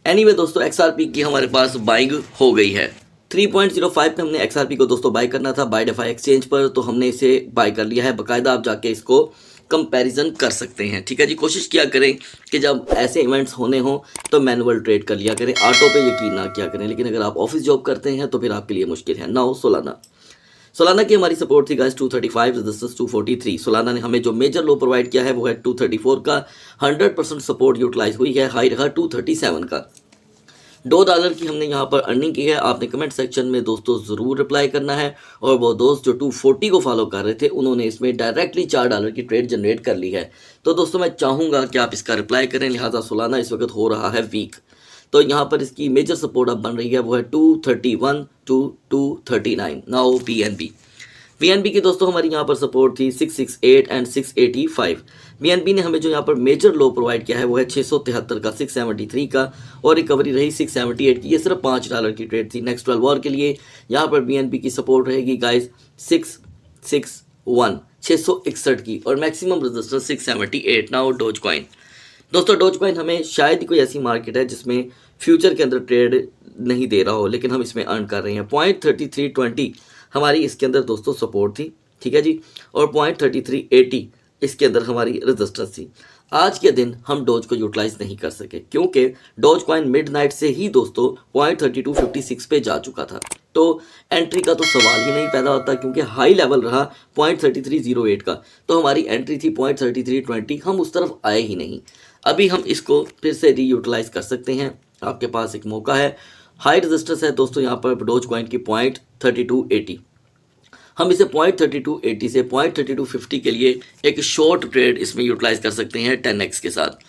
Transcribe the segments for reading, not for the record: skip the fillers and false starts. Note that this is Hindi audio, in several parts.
एनीवे दोस्तों XRP की हमारे पास बाइंग हो गई है। 3.05 पे हमने XRP को दोस्तों बाय करना था बाय डेफाई एक्सचेंज पर, तो हमने इसे बाय कर लिया है। बाकायदा आप जाके इसको कंपैरिजन कर सकते हैं। ठीक है जी, कोशिश किया करें कि जब ऐसे इवेंट्स होने हों तो मैनुअल ट्रेड कर लिया करें, ऑटो पे यकीन ना किया करें। लेकिन अगर आप ऑफिस जॉब करते हैं तो फिर आपके लिए मुश्किल है। नाउ सोलाना की हमारी सपोर्ट थी गाइस 235, रेजिस्टेंस 243। सोलाना ने हमें जो मेजर लो प्रोवाइड किया है वो है 234 का। 100% सपोर्ट यूटिलाइज हुई है, हाई रहा 237 का। $2 की हमने यहाँ पर अर्निंग की है। आपने कमेंट सेक्शन में दोस्तों ज़रूर रिप्लाई करना है। और वो दोस्त जो 240 को फॉलो कर रहे थे उन्होंने इसमें डायरेक्टली $4 की ट्रेड जनरेट कर ली है। तो दोस्तों मैं चाहूँगा कि आप इसका रिप्लाई करें। लिहाजा सोलाना इस वक्त हो रहा है वीक। तो यहाँ पर इसकी मेजर सपोर्ट अब बन रही है वो है 231 टू 239। नाउ बीएनबी की दोस्तों हमारी यहाँ पर सपोर्ट थी 668 एंड 685। बीएनबी ने हमें जो यहाँ पर मेजर लो प्रोवाइड किया है वो है 673 का, 673 का, और रिकवरी रही 678 की। ये सिर्फ $5 की ट्रेड थी। नेक्स्ट 12 आवर के लिए यहाँ पर बीएनबी की सपोर्ट रहेगी गाइस 661, 661 की, और maximum resistance 678। Now dose coin दोस्तों, डोज कॉइन हमें शायद ही कोई ऐसी मार्केट है जिसमें फ्यूचर के अंदर ट्रेड नहीं दे रहा हो, लेकिन हम इसमें अर्न कर रहे हैं। 0.3320 हमारी इसके अंदर दोस्तों सपोर्ट थी, ठीक है जी, और 0.3380 इसके अंदर हमारी रेजिस्टेंस थी। आज के दिन हम डोज को यूटिलाइज नहीं कर सके क्योंकि डोज कॉइन मिडनाइट से ही दोस्तों 0.3256 पे जा चुका था। तो एंट्री का तो सवाल ही नहीं पैदा होता क्योंकि हाई लेवल रहा 0.3308 का। तो हमारी एंट्री थी 0.3320, हम उस तरफ आए ही नहीं। अभी हम इसको फिर से रीयूटिलाइज कर सकते हैं, आपके पास एक मौका है। हाई रेजिस्टेंस है दोस्तों यहाँ पर डोज कॉइन की 0.3280। हम इसे 0.3280 से 0.3250 के लिए एक शॉर्ट ट्रेड इसमें यूटिलाइज कर सकते हैं 10x के साथ।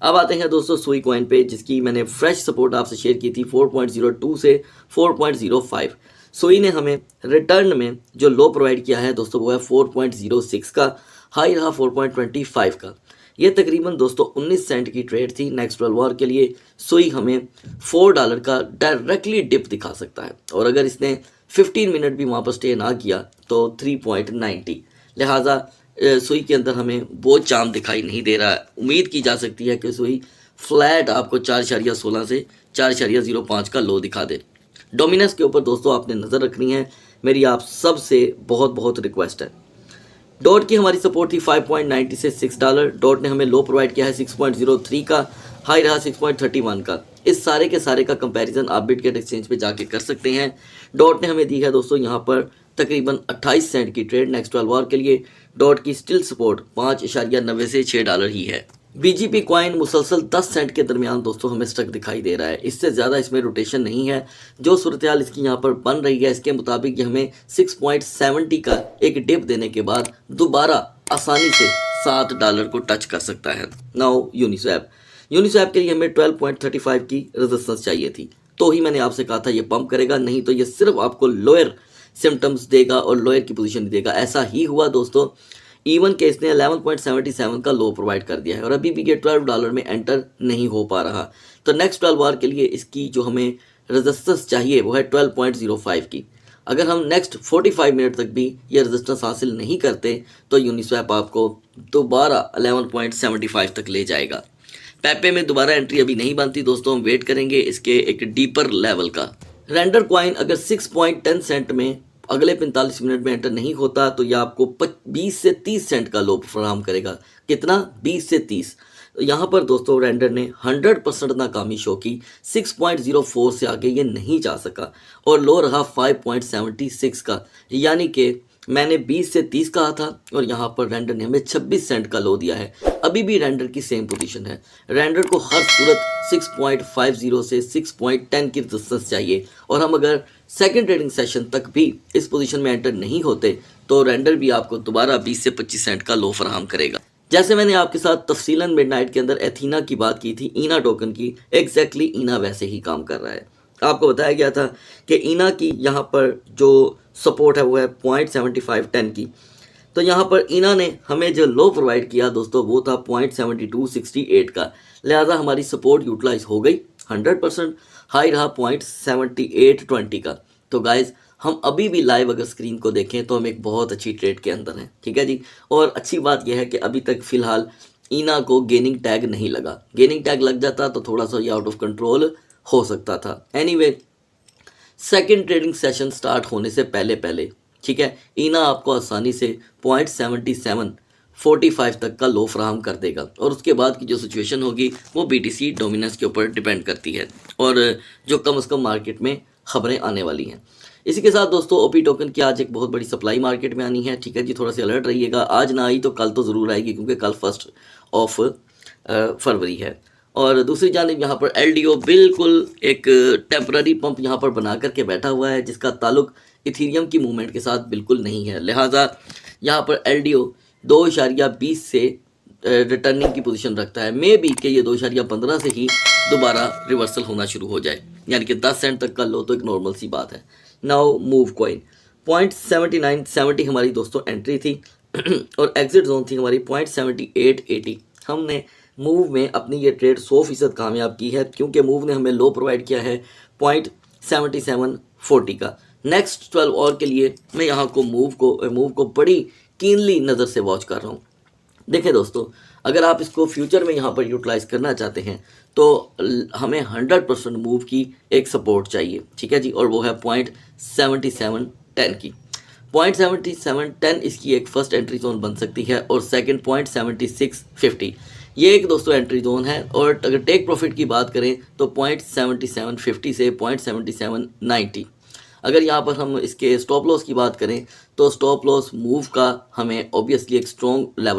अब आते हैं दोस्तों सुई कॉइन पे, जिसकी मैंने फ्रेश सपोर्ट आपसे शेयर की थी 4.02 से 4.05। सुई ने हमें रिटर्न में जो लो प्रोवाइड किया है दोस्तों वो है 4.06 का, हाई रहा 4.25 का। ये तकरीबन दोस्तों 19 सेंट की ट्रेड थी। नेक्स्ट 12 आवर के लिए सुई हमें $4 का डायरेक्टली डिप दिखा सकता है, और अगर इसने 15 मिनट भी वहाँ पर स्टे ना किया तो 3.90। लिहाजा सुई के अंदर हमें वो चाम दिखाई नहीं दे रहा है। उम्मीद की जा सकती है कि सुई फ्लैट आपको 4.16 से 4.05 का लो दिखा दे। डोमिनस के ऊपर दोस्तों आपने नज़र रखनी है, मेरी आप सब से बहुत बहुत रिक्वेस्ट है। डॉट की हमारी सपोर्ट थी 5.90 से $6। डॉट ने हमें लो प्रोवाइड किया है 6.03 का, हाई रहा 6.31 का। इस सारे के सारे का कंपैरिजन आप बिटगेट एक्सचेंज पे जाके कर सकते हैं। डॉट ने हमें दी है दोस्तों यहाँ पर तकरीबन 28 सेंट की ट्रेड। नेक्स्ट 12 आवर के लिए डॉट की स्टिल सपोर्ट 5.90 से $6 ही है। बीजीपी कॉइन मुसलसल 10 सेंट के दरमियान दोस्तों हमें स्टक दिखाई दे रहा है। इससे ज़्यादा इसमें रोटेशन नहीं है। जो सूरत हाल इसकी यहाँ पर बन रही है इसके मुताबिक ये हमें 6.70 का एक डिप देने के बाद दोबारा आसानी से $7 को टच कर सकता है। नाउ यूनिस्वैप के लिए हमें 12.35 की रेजिस्टेंस चाहिए थी, तो ही मैंने आपसे कहा था ये पंप करेगा, नहीं तो ये सिर्फ आपको लोअर सिम्टम्स देगा और लोअर की पोजीशन देगा। ऐसा ही हुआ दोस्तों। इवन के इसने 11.77 का लो प्रोवाइड कर दिया है और अभी भी ये $12 में एंटर नहीं हो पा रहा। तो नेक्स्ट 12 आवर के लिए इसकी जो हमें रेजिस्टेंस चाहिए वो है 12.05 की। अगर हम नेक्स्ट 45 मिनट तक भी ये रेजिस्टेंस हासिल नहीं करते तो यूनिस्वैप आपको दोबारा 11.75 तक ले जाएगा। पेपे में दोबारा एंट्री अभी नहीं बनती दोस्तों, हम वेट करेंगे इसके एक डीपर लेवल का। रेंडर कॉइन अगर 6.10 सेंट में अगले 45 मिनट में एंटर नहीं होता तो यह आपको 20 से 30 सेंट का लो फराहम करेगा। कितना? 20 से 30। यहाँ पर दोस्तों रेंडर ने 100% नाकामी शो की। 6.04 से आगे ये नहीं जा सका और लो रहा 5.76 का, यानी कि मैंने 20 से 30 कहा था और यहाँ पर रेंडर ने हमें 26 सेंट का लो दिया है। अभी भी रेंडर की सेम पोजीशन है। रेंडर को हर सूरत 6.50 से 6.10 की रेजिस्टेंस चाहिए, और हम अगर सेकंड ट्रेडिंग सेशन तक भी इस पोजीशन में एंटर नहीं होते तो रेंडर भी आपको दोबारा 20 से 25 सेंट का लो फराहम करेगा। जैसे मैंने आपके साथ तफसीलन मिडनाइट के अंदर एथीना की बात की थी, ईना टोकन की, एग्जैक्टली ईना वैसे ही काम कर रहा है। आपको बताया गया था कि ईना की यहाँ पर जो सपोर्ट है वो है 0.7510 की। तो यहाँ पर ईना ने हमें जो लो प्रोवाइड किया दोस्तों वो था 0.7268 का। लिहाजा हमारी सपोर्ट यूटिलाइज हो गई 100%। हाई रहा 0.7820 का। तो गाइज हम अभी भी लाइव अगर स्क्रीन को देखें तो हम एक बहुत अच्छी ट्रेड के अंदर हैं, ठीक है जी। और अच्छी बात यह है कि अभी तक फ़िलहाल ईना को गेनिंग टैग नहीं लगा। गेनिंग टैग लग जाता तो थोड़ा सा ये आउट ऑफ कंट्रोल हो सकता था। Anyway, second trading session start होने से पहले पहले, ठीक है, ईना आपको आसानी से 0.7745 तक का लो फ्राहम कर देगा। और उसके बाद की जो सिचुएशन होगी वो BTC डोमिनेंस के ऊपर डिपेंड करती है और जो कम से कम मार्केट में खबरें आने वाली हैं। इसी के साथ दोस्तों OP टोकन की आज एक बहुत बड़ी सप्लाई मार्केट में आनी है, ठीक है जी, थोड़ा सा अलर्ट रहिएगा। आज ना आई तो कल तो ज़रूर आएगी, क्योंकि कल 1 फरवरी है। और दूसरी जानिब यहाँ पर LDO बिल्कुल एक टेम्पररी पंप यहाँ पर बना करके बैठा हुआ है, जिसका ताल्लुक इथीरियम की मूवमेंट के साथ बिल्कुल नहीं है। लिहाजा यहाँ पर LDO 2.20 से रिटर्निंग की पोजीशन रखता है। मे बी कि ये 2.15 से ही दोबारा रिवर्सल होना शुरू हो जाए, यानी कि 10 सेंट तक का लो तो एक नॉर्मल सी बात है। नाउ मूव कॉइन 0.7970 हमारी दोस्तों एंट्री थी और एग्जिट जोन थी हमारी 0.7880। हमने मूव में अपनी ये ट्रेड 100% कामयाब की है, क्योंकि मूव ने हमें लो प्रोवाइड किया है 0.7740 का। नेक्स्ट 12 और के लिए मैं यहाँ को मूव को बड़ी कीनली नज़र से वॉच कर रहा हूँ। देखें दोस्तों, अगर आप इसको फ्यूचर में यहाँ पर यूटिलाइज़ करना चाहते हैं तो हमें 100% मूव की एक सपोर्ट चाहिए, ठीक है जी, और वो है 0.7710 की। 0.7710 इसकी एक फ़र्स्ट एंट्री जोन बन सकती है और सेकंड 0.7650 ये एक दोस्तों एंट्री जोन है। और अगर टेक प्रॉफिट की बात करें तो 0.7750 से 0.7790। अगर यहाँ पर हम इसके स्टॉप लॉस की बात करें तो स्टॉप लॉस मूव का हमें ऑब्वियसली एक स्ट्रॉन्ग लेवल